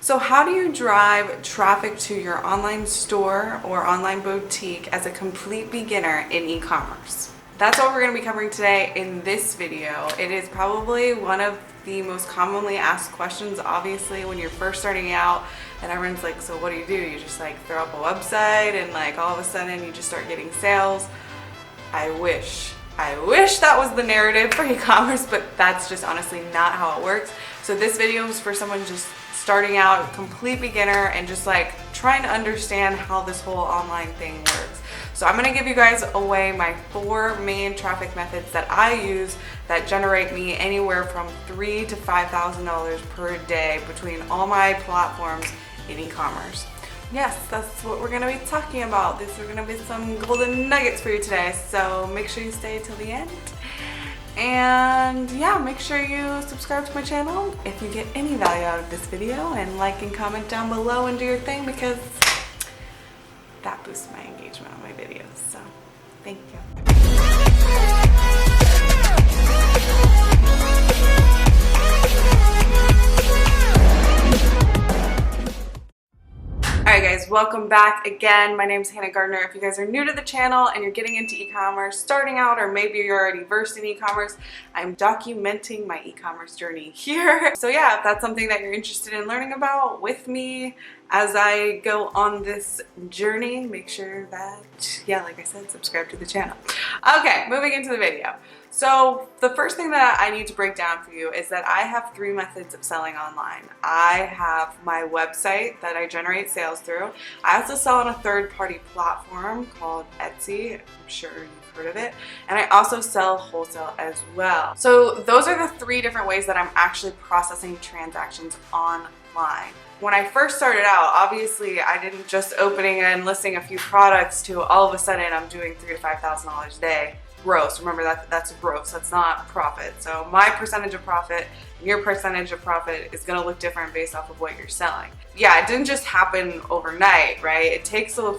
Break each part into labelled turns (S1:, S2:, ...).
S1: So how do you drive traffic to your online store or online boutique as a complete beginner in e-commerce? That's what we're going to be covering today in this video. It is probably one of the most commonly asked questions, obviously, when you're first starting out and everyone's like, so what do? You just like throw up a website and like all of a sudden you just start getting sales. I wish that was the narrative for e-commerce, but that's just honestly not how it works. So this video is for someone just starting out, complete beginner, and just like trying to understand how this whole online thing works. So I'm gonna give you guys away my 4 main traffic methods that I use that generate me anywhere from $3,000 to $5,000 per day between all my platforms in e-commerce. Yes, that's what we're gonna be talking about. These are gonna be some golden nuggets for you today, so make sure you stay till the end. And yeah, make sure you subscribe to my channel if you get any value out of this video, and like and comment down below and do your thing, because that boosts my engagement on my videos. So thank you. Alright guys, welcome back again. My name is Hannah Gardner. If you guys are new to the channel and you're getting into e-commerce, starting out, or maybe you're already versed in e-commerce, I'm documenting my e-commerce journey here. So yeah, if that's something that you're interested in learning about with me as I go on this journey, make sure that, yeah, like I said, subscribe to the channel. Okay, moving into the video. So the first thing that I need to break down for you is that I have 3 methods of selling online. I have my website that I generate sales through. I also sell on a third-party platform called Etsy. I'm sure you've heard of it. And I also sell wholesale as well. So those are the 3 different ways that I'm actually processing transactions online. When I first started out, obviously I didn't just opening and listing a few products to all of a sudden I'm doing $3,000 to $5,000 a day. Gross. Remember that's gross. That's not profit. So my percentage of profit and your percentage of profit is going to look different based off of what you're selling. Yeah, it didn't just happen overnight, right? It takes a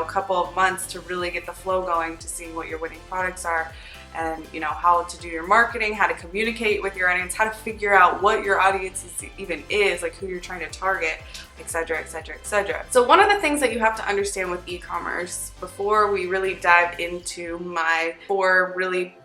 S1: couple of months to really get the flow going, to see what your winning products are, and how to do your marketing, how to communicate with your audience, how to figure out what your audience even is, like who you're trying to target, etc., etc., etc. So one of the things that you have to understand with e-commerce, before we really dive into my 4 really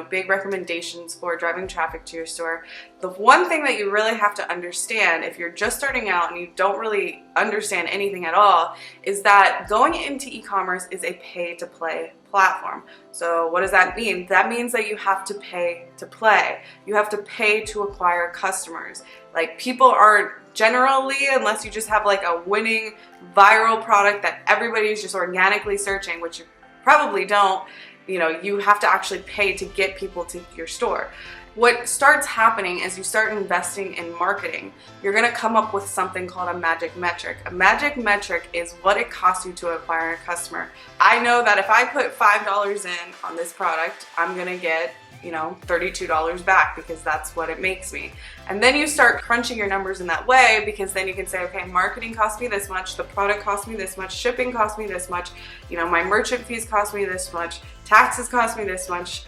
S1: big recommendations for driving traffic to your store, the one thing that you really have to understand if you're just starting out and you don't really understand anything at all is that going into e-commerce is a pay-to-play platform. So what does that mean? That means that you have to pay to play. You have to pay to acquire customers. Like, people aren't generally, unless you just have like a winning viral product that everybody's just organically searching, which you probably don't, you have to actually pay to get people to your store. What starts happening is you start investing in marketing. You're going to come up with something called a magic metric. A magic metric is what it costs you to acquire a customer. I know that if I put $5 in on this product, I'm going to get $32 back, because that's what it makes me. And then you start crunching your numbers in that way, because then you can say, okay, marketing cost me this much, the product cost me this much, shipping cost me this much, my merchant fees cost me this much, taxes cost me this much,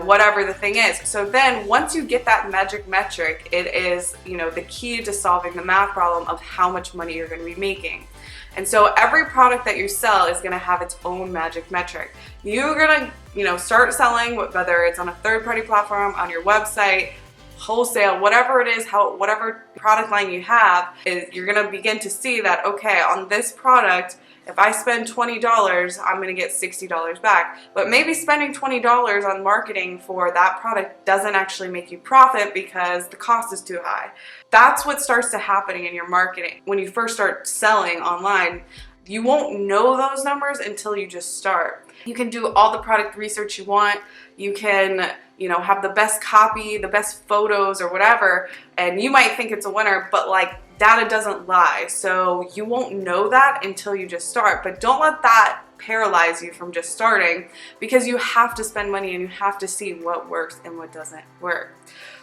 S1: whatever the thing is. So then once you get that magic metric, it is, the key to solving the math problem of how much money you're going to be making. And so every product that you sell is going to have its own magic metric. You're going to, start selling, whether it's on a third-party platform, on your website, wholesale, whatever it is, whatever product line you have, you're going to begin to see that, okay, on this product, if I spend $20, I'm going to get $60 back. But maybe spending $20 on marketing for that product doesn't actually make you profit because the cost is too high. That's what starts to happening in your marketing. When you first start selling online, you won't know those numbers until you just start. You can do all the product research you want. You can, have the best copy, the best photos or whatever, and you might think it's a winner, but like, data doesn't lie, so you won't know that until you just start. But don't let that paralyze you from just starting, because you have to spend money and you have to see what works and what doesn't work.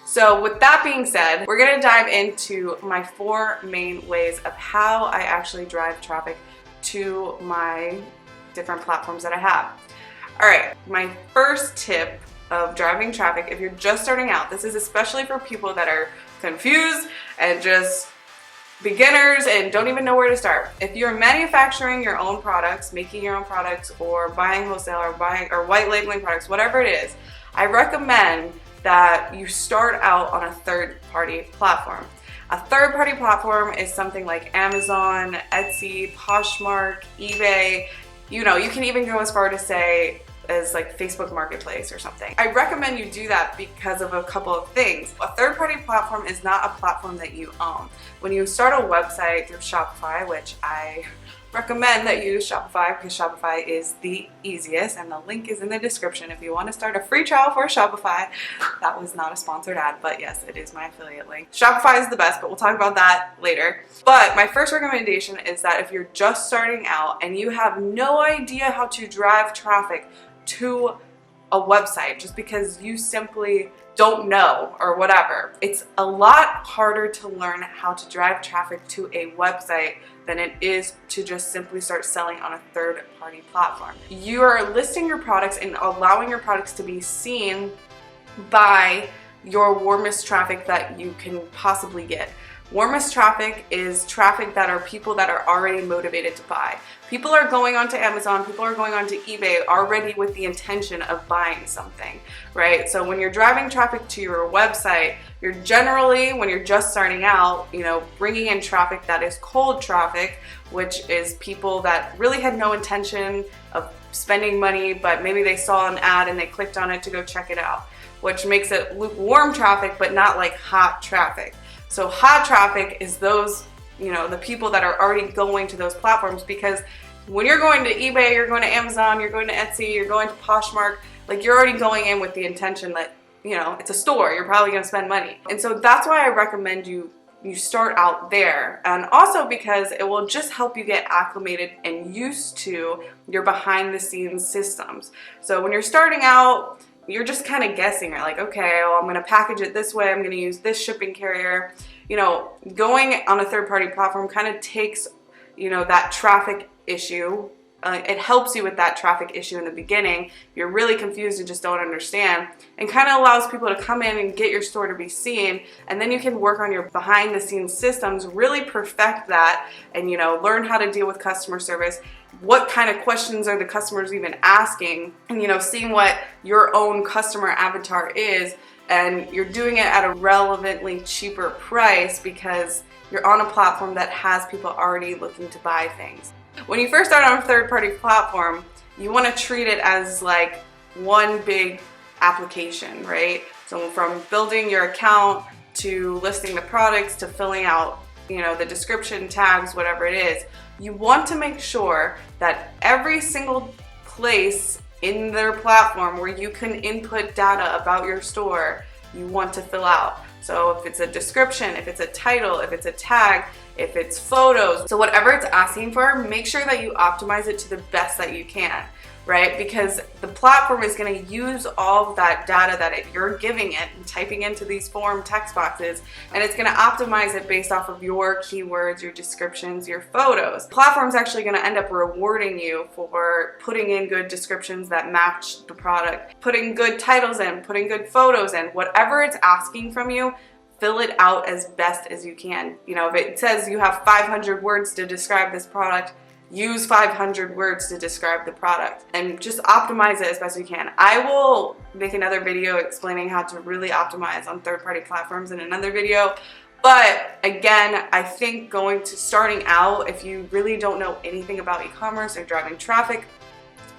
S1: So with that being said, we're going to dive into my 4 main ways of how I actually drive traffic to my different platforms that I have. All right, my first tip of driving traffic, if you're just starting out, this is especially for people that are confused and just beginners and don't even know where to start. If you're manufacturing your own products, making your own products, or buying wholesale or white labeling products, whatever it is, I recommend that you start out on a third-party platform. A third-party platform is something like Amazon, Etsy, Poshmark, eBay. You can even go as far to say as like Facebook Marketplace or something. I recommend you do that because of a couple of things. A third-party platform is not a platform that you own. When you start a website through Shopify, which I recommend that you use Shopify because Shopify is the easiest, and the link is in the description if you want to start a free trial for Shopify. That was not a sponsored ad, but yes, it is my affiliate link. Shopify is the best, but we'll talk about that later. But my first recommendation is that if you're just starting out and you have no idea how to drive traffic to a website just because you simply don't know or whatever, it's a lot harder to learn how to drive traffic to a website than it is to just simply start selling on a third-party platform. You are listing your products and allowing your products to be seen by your warmest traffic that you can possibly get. Warmest traffic is traffic that are people that are already motivated to buy. People are going onto Amazon, people are going onto eBay already with the intention of buying something, right? So when you're driving traffic to your website, you're generally, when you're just starting out, bringing in traffic that is cold traffic, which is people that really had no intention of spending money, but maybe they saw an ad and they clicked on it to go check it out, which makes it lukewarm traffic, but not like hot traffic. So hot traffic is those, the people that are already going to those platforms, because when you're going to eBay, you're going to Amazon, you're going to Etsy, you're going to Poshmark, like you're already going in with the intention that, it's a store, you're probably going to spend money. And so that's why I recommend you start out there. And also because it will just help you get acclimated and used to your behind the scenes systems. So when you're starting out, you're just kind of guessing. You're like, okay, well, I'm going to package it this way. I'm going to use this shipping carrier. Going on a third-party platform kind of takes, that traffic issue. It helps you with that traffic issue in the beginning. You're really confused and just don't understand, and kind of allows people to come in and get your store to be seen. And then you can work on your behind-the-scenes systems, really perfect that, and learn how to deal with customer service. What kind of questions are the customers even asking, and seeing what your own customer avatar is, and you're doing it at a relevantly cheaper price because you're on a platform that has people already looking to buy things. When you first start on a third-party platform, you want to treat it as like one big application, right? So from building your account to listing the products to filling out the description, tags, whatever it is, you want to make sure that every single place in their platform where you can input data about your store, you want to fill out. So if it's a description, if it's a title, if it's a tag, if it's photos, so whatever it's asking for, make sure that you optimize it to the best that you can, right? Because the platform is going to use all of that data that you're giving it and typing into these form text boxes, and it's going to optimize it based off of your keywords, your descriptions, your photos. The platform's actually going to end up rewarding you for putting in good descriptions that match the product, putting good titles in, putting good photos in. Whatever it's asking from you, fill it out as best as you can. If it says you have 500 words to describe this product, use 500 words to describe the product, and just optimize it as best you can. I will make another video explaining how to really optimize on third-party platforms in another video. But again, I think starting out, if you really don't know anything about e-commerce or driving traffic,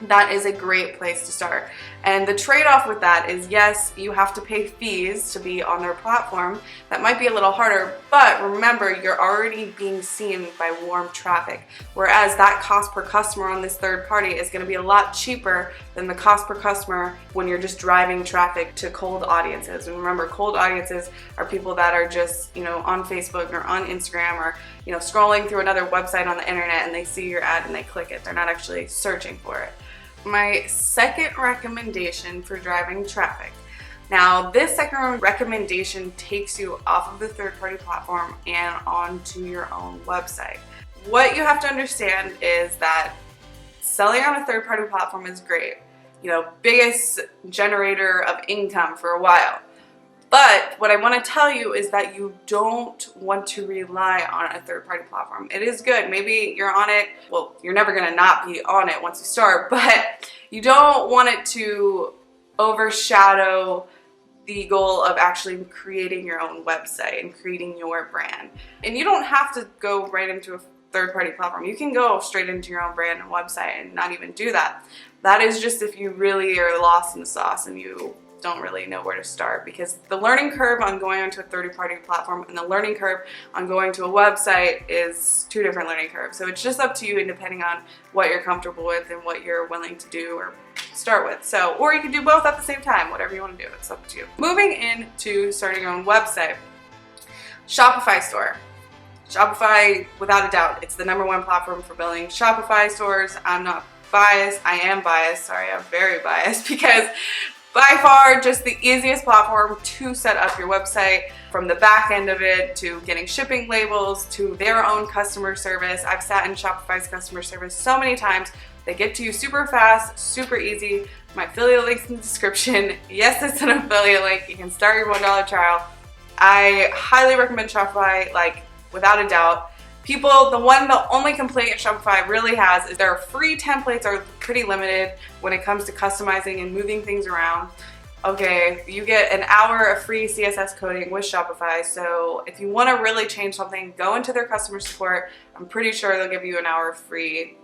S1: that is a great place to start. And the trade-off with that is, yes, you have to pay fees to be on their platform. That might be a little harder, but remember, you're already being seen by warm traffic, whereas that cost per customer on this third party is going to be a lot cheaper than the cost per customer when you're just driving traffic to cold audiences. And remember, cold audiences are people that are just, on Facebook or on Instagram or, scrolling through another website on the internet, and they see your ad and they click it. They're not actually searching for it. My second recommendation for driving traffic. Now, this second recommendation takes you off of the third-party platform and onto your own website. What you have to understand is that selling on a third-party platform is great. Biggest generator of income for a while. But what I want to tell you is that you don't want to rely on a third-party platform. It is good. Maybe you're on it. Well, you're never going to not be on it once you start, but you don't want it to overshadow the goal of actually creating your own website and creating your brand. And you don't have to go right into a third-party platform. You can go straight into your own brand and website and not even do that. That is just if you really are lost in the sauce and you don't really know where to start, because the learning curve on going onto a third-party platform and the learning curve on going to a website is two different learning curves. So it's just up to you, and depending on what you're comfortable with and what you're willing to do or start with. So, or you can do both at the same time, whatever you want to do, it's up to you. Moving into starting your own website, Shopify store. Shopify, without a doubt, it's the #1 platform for building Shopify stores. I'm not biased. I am biased. Sorry, I'm very biased, because by far just the easiest platform to set up your website, from the back end of it to getting shipping labels to their own customer service. I've sat in Shopify's customer service so many times. They get to you super fast, super easy. My affiliate link's in the description. Yes, it's an affiliate link. You can start your $1 trial. I highly recommend Shopify, like without a doubt. The only complaint Shopify really has is their free templates are pretty limited when it comes to customizing and moving things around. Okay, you get an hour of free CSS coding with Shopify, so if you want to really change something, go into their customer support. I'm pretty sure they'll give you an hour of free,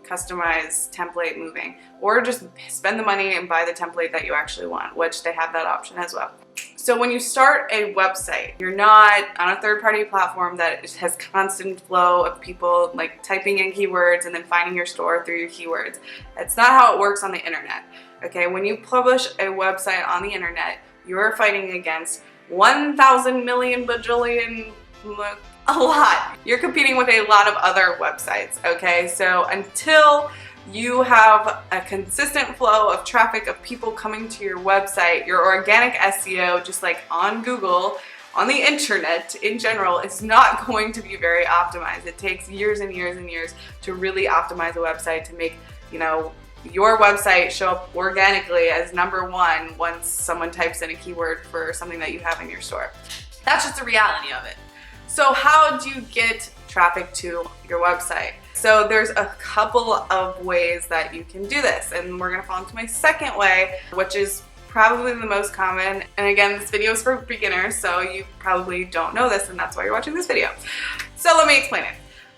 S1: customized template moving, or just spend the money and buy the template that you actually want, which they have that option as well. So when you start a website, you're not on a third-party platform that has constant flow of people like typing in keywords and then finding your store through your keywords. That's not how it works on the internet. Okay, when you publish a website on the internet, you're fighting against 1,000 million bajillion, a lot. You're competing with a lot of other websites, okay? So until you have a consistent flow of traffic of people coming to your website, your organic SEO, just like on Google, on the internet in general, is not going to be very optimized. It takes years and years and years to really optimize a website to make, your website show up organically as #1 once someone types in a keyword for something that you have in your store. That's just the reality of it. So how do you get traffic to your website? So there's a couple of ways that you can do this, and we're gonna fall into my second way, which is probably the most common. And again, this video is for beginners, so you probably don't know this, and that's why you're watching this video. So let me explain it.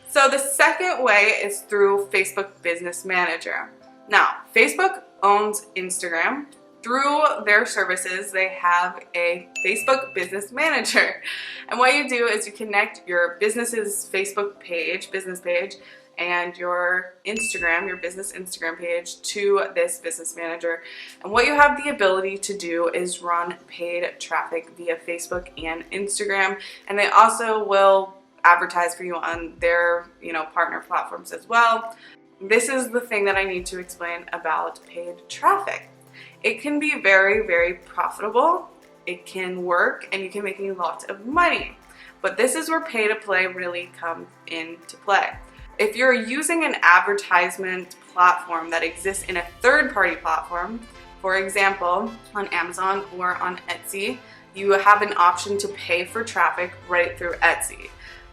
S1: So the second way is through Facebook Business Manager. Now, Facebook owns Instagram. Through their services, they have a Facebook Business Manager. And what you do is you connect your business's Facebook page, business page, and your Instagram, your business Instagram page, to this business manager. And what you have the ability to do is run paid traffic via Facebook and Instagram. And they also will advertise for you on their, partner platforms as well. This is the thing that I need to explain about paid traffic. It can be very, very profitable. It can work, and you can make a lot of money. But this is where pay to play really comes into play. If you're using an advertisement platform that exists in a third-party platform, for example, on Amazon or on Etsy, you have an option to pay for traffic right through Etsy.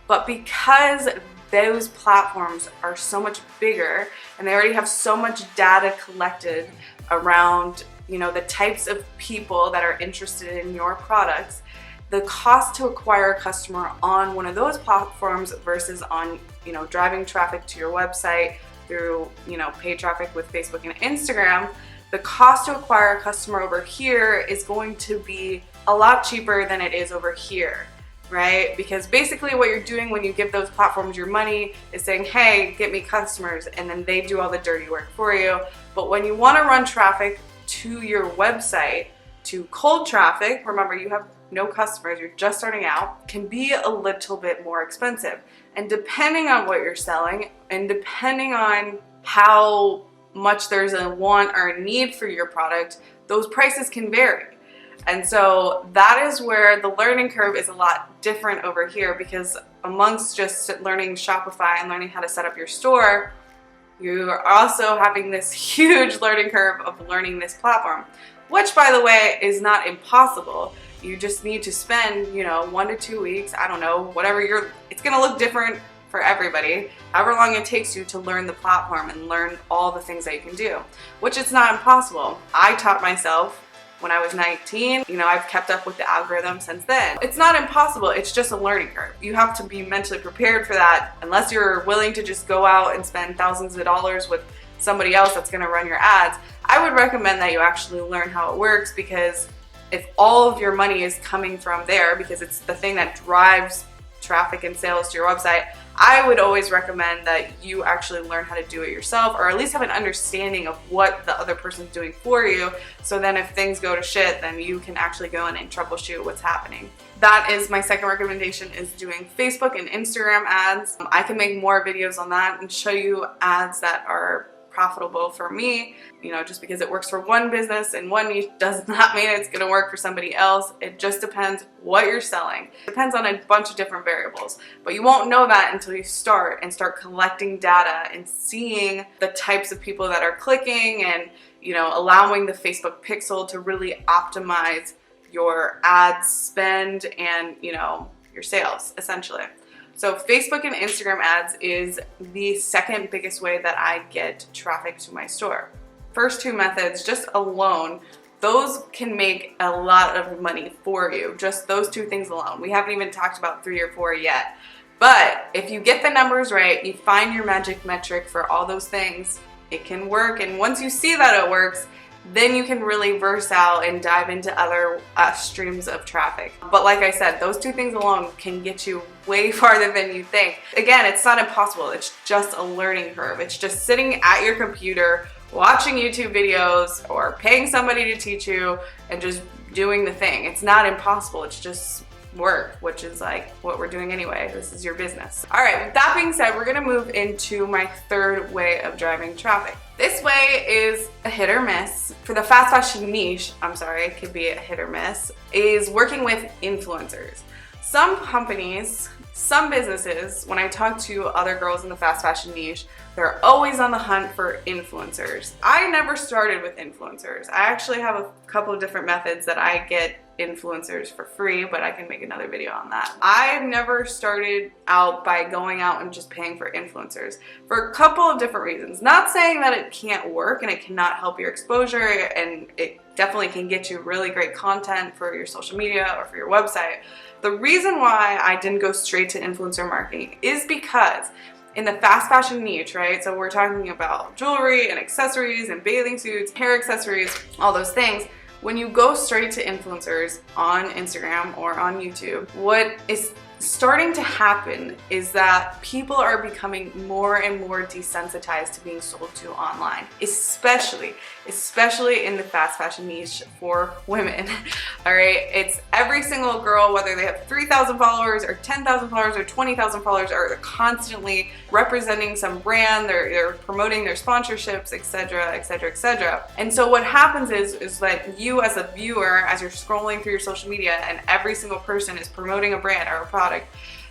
S1: But because those platforms are so much bigger and they already have so much data collected around the types of people that are interested in your products, the cost to acquire a customer on one of those platforms versus on driving traffic to your website through paid traffic with Facebook and Instagram, the cost to acquire a customer over here is going to be a lot cheaper than it is over here, right? Because basically what you're doing when you give those platforms your money is saying, hey, get me customers, and then they do all the dirty work for you. But when you want to run traffic to your website, to cold traffic, remember you have no customers, you're just starting out, can be a little bit more expensive. And depending on what you're selling, and depending on how much there's a want or a need for your product, those prices can vary. And so that is where the learning curve is a lot different over here, because amongst just learning Shopify and learning how to set up your store, you are also having this huge learning curve of learning this platform. which by the way is not impossible. You just need to spend, you know, 1 to 2 weeks, I don't know, whatever it's gonna look different for everybody, however long it takes you to learn the platform and learn all the things that you can do, which it's not impossible. I taught myself when I was 19, you know, I've kept up with the algorithm since then. It's not impossible, it's just a learning curve. You have to be mentally prepared for that, unless you're willing to just go out and spend thousands of dollars with somebody else that's gonna run your ads. I would recommend that you actually learn how it works, because if all of your money is coming from there, because it's the thing that drives traffic and sales to your website, I would always recommend that you actually learn how to do it yourself, or at least have an understanding of what the other person's doing for you, so then if things go to shit, then you can actually go in and troubleshoot what's happening. That is my second recommendation, is doing Facebook and Instagram ads. I can make more videos on that and show you ads that are profitable for me. You know, just because it works for one business and one niche does not mean it's gonna work for somebody else. It just depends what you're selling. It depends on a bunch of different variables, but you won't know that until you start collecting data and seeing the types of people that are clicking, and, you know, allowing the Facebook pixel to really optimize your ad spend and, you know, your sales essentially. So Facebook and Instagram ads is the second biggest way that I get traffic to my store. First two methods, just alone, those can make a lot of money for you. Just those two things alone. We haven't even talked about 3 or 4 yet. But if you get the numbers right, you find your magic metric for all those things, it can work. And once you see that it works, then you can really verse out and dive into other streams of traffic. But like I said, those two things alone can get you way farther than you think. Again, it's not impossible. It's just a learning curve. It's just sitting at your computer, watching YouTube videos, or paying somebody to teach you and just doing the thing. It's not impossible. It's just work, which is like what we're doing anyway. This is your business. All right, with that being said, we're gonna move into my third way of driving traffic. This way is a hit or miss. For the fast fashion niche, I'm sorry, it could be a hit or miss, is working with influencers. Some companies, some businesses, when I talk to other girls in the fast fashion niche, they're always on the hunt for influencers. I never started with influencers. I actually have a couple of different methods that I get influencers for free, but I can make another video on that. I've never started out by going out and just paying for influencers for a couple of different reasons. Not saying that it can't work and it cannot help your exposure, and it definitely can get you really great content for your social media or for your website. The reason why I didn't go straight to influencer marketing is because in the fast fashion niche, right? So we're talking about jewelry and accessories and bathing suits, hair accessories, all those things. When you go straight to influencers on Instagram or on YouTube, what is starting to happen is that people are becoming more and more desensitized to being sold to online, especially in the fast fashion niche for women. All right, it's every single girl, whether they have 3,000 followers or 10,000 followers or 20,000 followers, are constantly representing some brand, they're promoting their sponsorships, etc., etc., etc. And so what happens is that you as a viewer, as you're scrolling through your social media and every single person is promoting a brand or a product,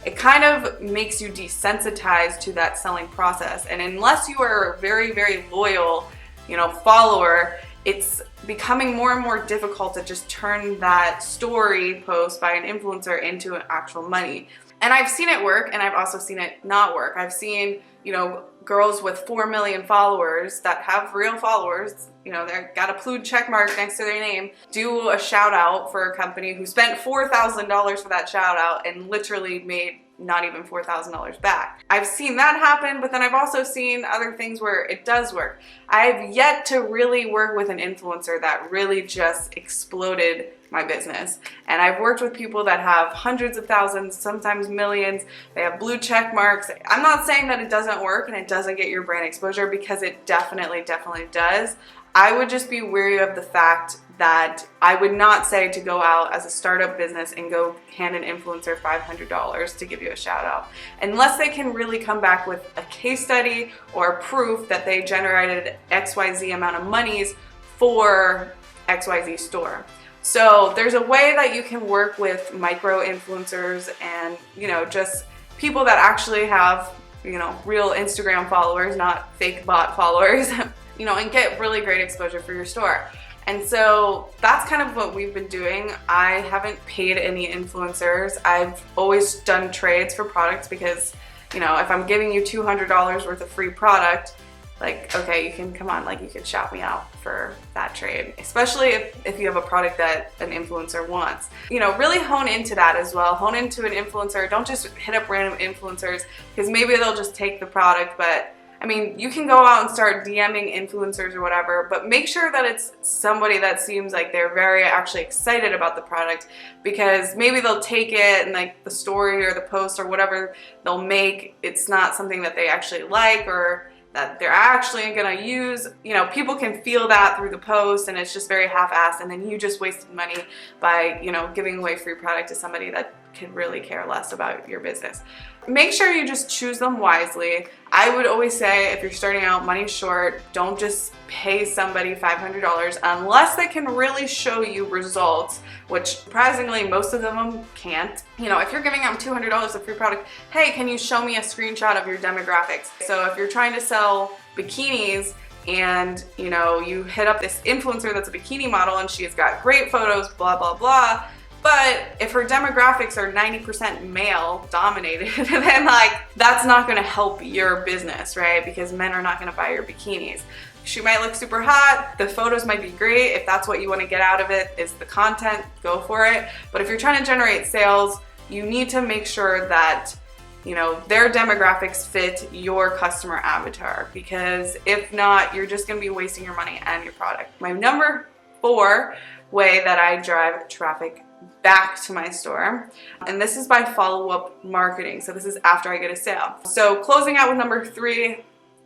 S1: it kind of makes you desensitized to that selling process. And unless you are a very, very loyal, you know, follower, it's becoming more and more difficult to just turn that story post by an influencer into actual money. And I've seen it work, and I've also seen it not work. I've seen, you know, girls with 4 million followers that have real followers, you know, they've got a blue check mark next to their name, do a shout out for a company who spent $4,000 for that shout out and literally made not even $4,000 back. I've seen that happen, but then I've also seen other things where it does work. I've yet to really work with an influencer that really just exploded my business. And I've worked with people that have hundreds of thousands, sometimes millions. They have blue check marks. I'm not saying that it doesn't work and it doesn't get your brand exposure, because it definitely does. I would just be wary of the fact that I would not say to go out as a startup business and go hand an influencer $500 to give you a shout out, unless they can really come back with a case study or proof that they generated XYZ amount of monies for XYZ store. So there's a way that you can work with micro influencers and, you know, just people that actually have, you know, real Instagram followers, not fake bot followers, you know, and get really great exposure for your store. And so that's kind of what we've been doing. I haven't paid any influencers. I've always done trades for products because, you know, if I'm giving you $200 worth of free product, like, okay, you can come on, like you can shout me out for that trade, especially if you have a product that an influencer wants. You know, really hone into that as well. Hone into an influencer. Don't just hit up random influencers because maybe they'll just take the product, but I mean, you can go out and start DMing influencers or whatever, but make sure that it's somebody that seems like they're very actually excited about the product, because maybe they'll take it and like the story or the post or whatever they'll make, it's not something that they actually like or that they're actually gonna use. You know, people can feel that through the post and it's just very half-assed, and then you just wasted money by, you know, giving away free product to somebody that can really care less about your business. Make sure you just choose them wisely. I would always say if you're starting out, money's short, don't just pay somebody $500 unless they can really show you results, which surprisingly most of them can't. You know, if you're giving them $200 of free product, hey, can you show me a screenshot of your demographics? So if you're trying to sell bikinis and, you know, you hit up this influencer that's a bikini model and she's got great photos, blah, blah, blah, but if her demographics are 90% male dominated, then like that's not gonna help your business, right? Because men are not gonna buy your bikinis. She might look super hot, the photos might be great. If that's what you wanna get out of it, is the content, go for it. But if you're trying to generate sales, you need to make sure that, you know, their demographics fit your customer avatar, because if not, you're just gonna be wasting your money and your product. My number 4 way that I drive traffic back to my store, and this is by follow-up marketing. So this is after I get a sale. So closing out with number 3,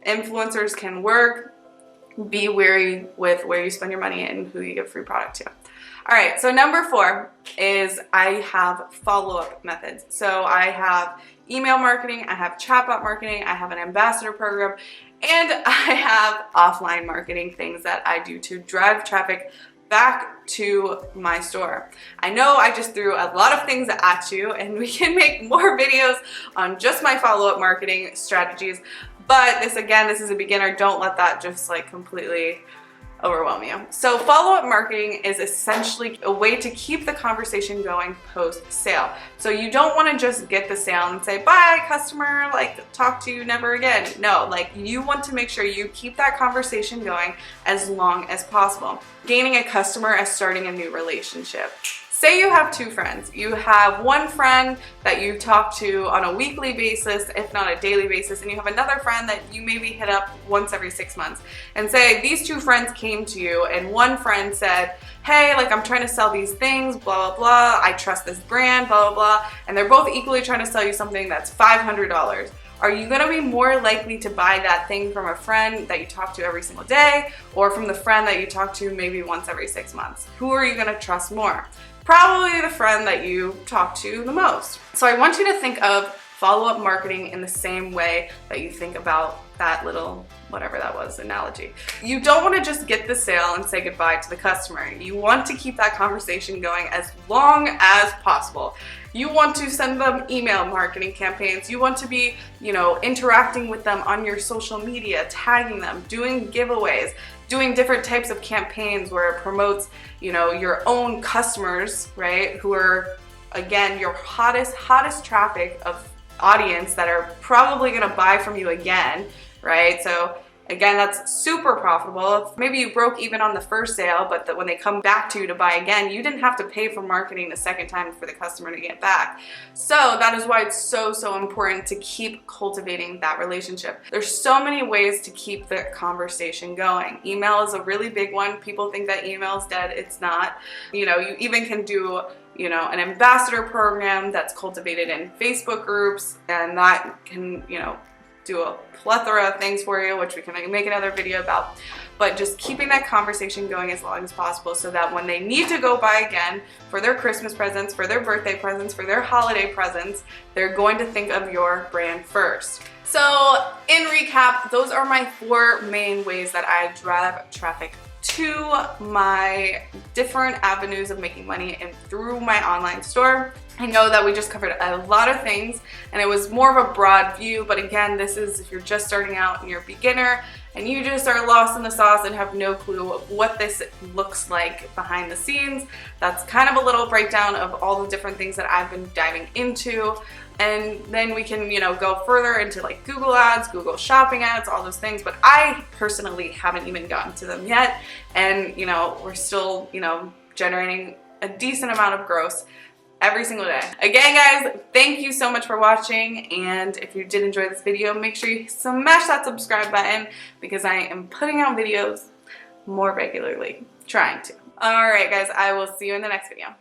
S1: influencers can work. Be wary with where you spend your money and who you give free product to. All right, so number 4 is I have follow-up methods. So I have email marketing, I have chatbot marketing, I have an ambassador program, and I have offline marketing, things that I do to drive traffic back to my store. I know I just threw a lot of things at you, and we can make more videos on just my follow-up marketing strategies, but this is a beginner. Don't let that just like completely overwhelm you. So follow-up marketing is essentially a way to keep the conversation going post-sale. So you don't want to just get the sale and say, bye customer, like talk to you never again. No, like you want to make sure you keep that conversation going as long as possible. Gaining a customer as starting a new relationship. Say you have 2 friends. You have one friend that you talk to on a weekly basis, if not a daily basis, and you have another friend that you maybe hit up once every 6 months. And say these 2 friends came to you and one friend said, hey, like I'm trying to sell these things, blah, blah, blah. I trust this brand, blah, blah, blah. And they're both equally trying to sell you something that's $500. Are you gonna be more likely to buy that thing from a friend that you talk to every single day, or from the friend that you talk to maybe once every 6 months? Who are you gonna trust more? Probably the friend that you talk to the most. So I want you to think of follow-up marketing in the same way that you think about that little, whatever that was, analogy. You don't want to just get the sale and say goodbye to the customer. You want to keep that conversation going as long as possible. You want to send them email marketing campaigns. You want to be, you know, interacting with them on your social media, tagging them, doing giveaways, doing different types of campaigns where it promotes, you know, your own customers, right? Who are, again, your hottest traffic of audience that are probably gonna buy from you again, right? So again, that's super profitable. If maybe you broke even on the first sale, but that when they come back to you to buy again, you didn't have to pay for marketing the second time for the customer to get back. So that is why it's so important to keep cultivating that relationship. There's so many ways to keep the conversation going. Email is a really big one. People think that email is dead. It's not. You know, you even can do, you know, an ambassador program that's cultivated in Facebook groups, and that can, you know, do a plethora of things for you, which we can make another video about. But just keeping that conversation going as long as possible so that when they need to go buy again for their Christmas presents, for their birthday presents, for their holiday presents, they're going to think of your brand first. So in recap, those are my 4 main ways that I drive traffic to my different avenues of making money and through my online store. I know that we just covered a lot of things and it was more of a broad view, but again, this is if you're just starting out and you're a beginner and you just are lost in the sauce and have no clue what this looks like behind the scenes. That's kind of a little breakdown of all the different things that I've been diving into. And then we can, you know, go further into like Google ads, Google shopping ads, all those things. But I personally haven't even gotten to them yet. And, you know, we're still, you know, generating a decent amount of gross every single day. Again, guys, thank you so much for watching. And if you did enjoy this video, make sure you smash that subscribe button because I am putting out videos more regularly, trying to. All right, guys, I will see you in the next video.